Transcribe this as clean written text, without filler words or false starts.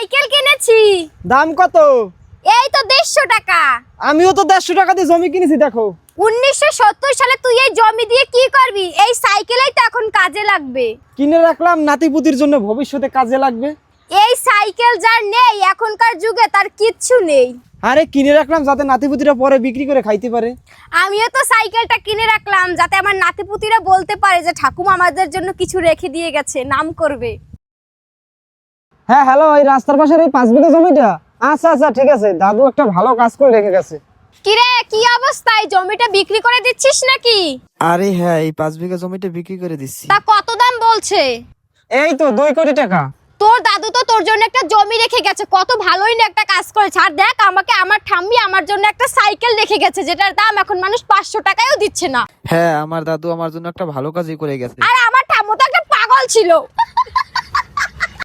Cycle কিনেছি। দাম কত? এই তো 150 টাকা। আমিও তো 150 টাকা দিয়ে জমি কিনেছি দেখো। 1970 সালে তুই এই জমি দিয়ে কি করবি? এই সাইকেলেই তো এখন কাজে লাগবে। কিনে রাখলাম নাতিপুতির জন্য, ভবিষ্যতে কাজে লাগবে। এই সাইকেল যার নেই এখনকার যুগে তার কিচ্ছু নেই। আরে কিনে রাখলাম যাতে নাতিপুতিরা পরে বিক্রি করে খাইতে পারে। আমিও তো সাইকেলটা কিনে রাখলাম যাতে আমার নাতিপুতিরা বলতে পারে যে ঠাকুমা আমাদের জন্য কিছু রেখে দিয়ে গেছে, নাম করবে। হ্যাঁ হ্যালো, এই রাস্তার পাশের এই 5 বিঘা জমিটা? আচ্ছা আচ্ছা ঠিক আছে, দাদু একটা ভালো কাজ করে রেখে গেছে। কিরে কি অবস্থা, এই জমিটা বিক্রি করে দিচ্ছিস নাকি? আরে হ্যাঁ, এই 5 বিঘা জমিটা বিক্রি করে দিচ্ছি। তা কত দাম বলছে? এই তো 2 কোটি টাকা। তোর দাদু তো তোর জন্য একটা জমি রেখে গেছে, কত ভালোই না একটা কাজ করেছে। আর দেখ আমাকে আমার ঠাম্মি আমার জন্য একটা সাইকেল রেখে গেছে যেটার দাম এখন মানুষ 500 টাকায়ও দিচ্ছে না। হ্যাঁ, আমার দাদু আমার জন্য একটা ভালো কাজই করে গেছে। আর আমার ঠাম্মু তো একটা পাগল ছিল।